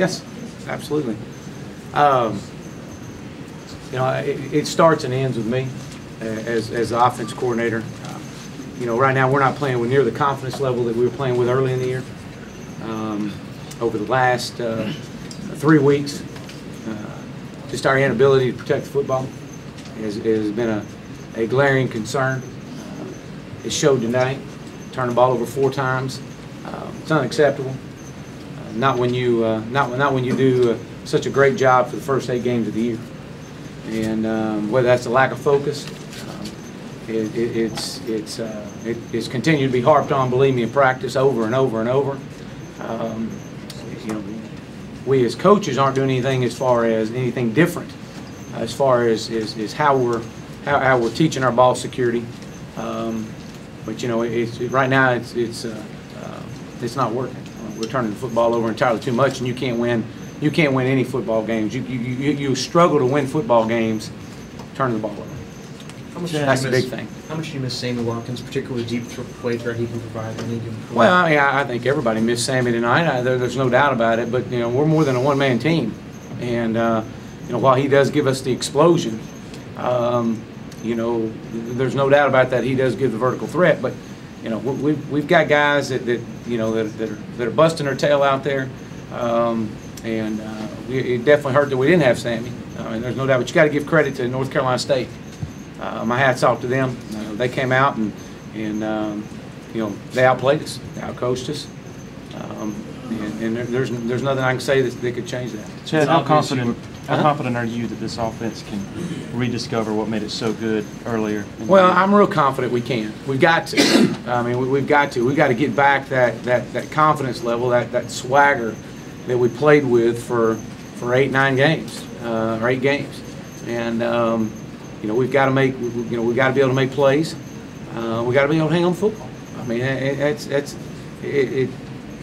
Yes, absolutely. You know, it starts and ends with me as the offense coordinator. You know, right now we're not playing with near the confidence level that we were playing with early in the year. Over the last 3 weeks, just our inability to protect the football has been a glaring concern. It showed tonight. Turned the ball over 4 times. It's unacceptable. Not when you do such a great job for the first 8 games of the year. And whether that's a lack of focus, it's continued to be harped on, believe me, in practice over and over and over. You know, we as coaches aren't doing anything as far as anything different as far as how we're teaching our ball security. But you know, right now it's not working. We're turning the football over entirely too much, and you can't win any football games. You struggle to win football games turning the ball over. That's a big thing. How much do you miss Sammy Watkins, particularly deep play threat he can provide? Well, I mean, I think everybody missed Sammy tonight. There's no doubt about it. But you know, we're more than a one-man team, and you know, while he does give us the explosion, you know, there's no doubt about that. He does give the vertical threat, but you know, we've got guys that you know that are busting their tail out there, and it definitely hurt that we didn't have Sammy. I mean, there's no doubt. But you got to give credit to North Carolina State. My hat's off to them. They came out and you know, they outplayed us, they outcoached us, and there's nothing I can say that could change that. Chad, how confident are you that this offense can rediscover what made it so good earlier? Well, I'm real confident we can. We've got to. I mean, we've got to get back that confidence level, that swagger that we played with for 8-9 games or 8 games, and. You know, we've got to make. You know, we've got to be able to make plays. We got to be able to hang on football. I mean,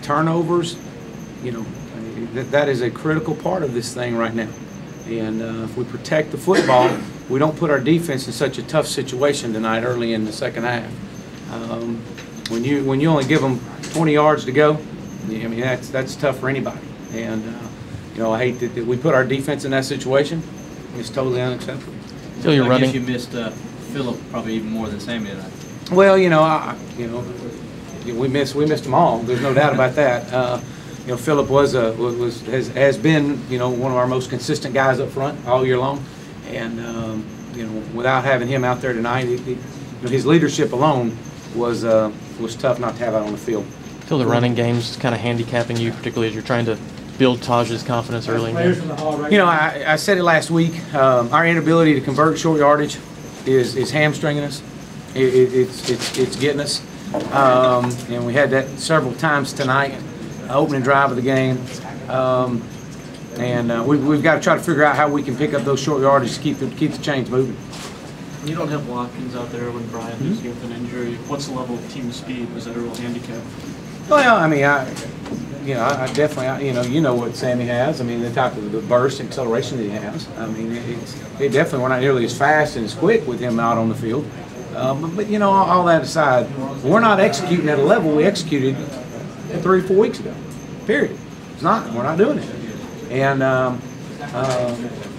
turnovers. You know, that is a critical part of this thing right now. And if we protect the football, we don't put our defense in such a tough situation tonight early in the second half. When you only give them 20 yards to go, I mean that's tough for anybody. And you know, I hate that we put our defense in that situation. It's totally unacceptable. So you're running. I guess you missed Phillip probably even more than Sammy tonight. Well, you know, we missed them all. There's no doubt about that. You know, Phillip has been, you know, one of our most consistent guys up front all year long, and you know, without having him out there tonight, you know, his leadership alone was tough not to have out on the field. Feel the running game's kind of handicapping you, particularly as you're trying to build Taj's confidence early in the game? You know, I said it last week. Our inability to convert short yardage is hamstringing us. It's getting us, and we had that several times tonight, opening drive of the game. And we've got to try to figure out how we can pick up those short yardage to keep the chains moving. You don't have Watkins out there when Brian is with an injury. What's the level of team speed? Was that a real handicap? Well, I mean, I definitely, you know what Sammy has. I mean, the type of the burst and acceleration that he has. I mean, it definitely, we're not nearly as fast and as quick with him out on the field. But you know, all that aside, we're not executing at a level we executed 3 or 4 weeks ago. Period. It's not. We're not doing it. And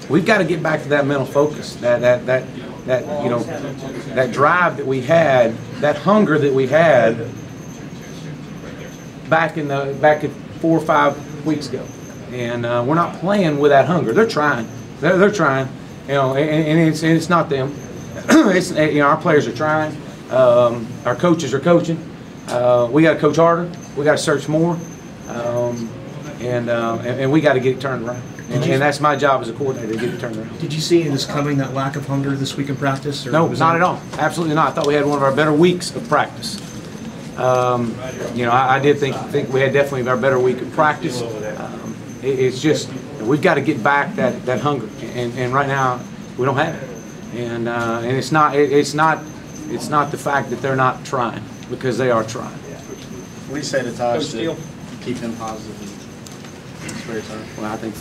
we've got to get back to that mental focus, that you know, that drive that we had, that hunger that we had back at 4 or 5 weeks ago, and we're not playing with that hunger. They're trying. They're trying. You know, and it's not them. It's, you know, our players are trying. Our coaches are coaching. We got to coach harder. We got to search more, and we got to get it turned around. And that's my job as a coordinator, to get it turned around. Did you see this coming, that lack of hunger this week in practice? Or no, not at all. Absolutely not. I thought we had one of our better weeks of practice. You know, I did think we had definitely our better week of practice. It's just we've got to get back that hunger, and right now we don't have it. And it's not the fact that they're not trying, because they are trying. What do you say to Taj to keep him positive in spare time? Well, I think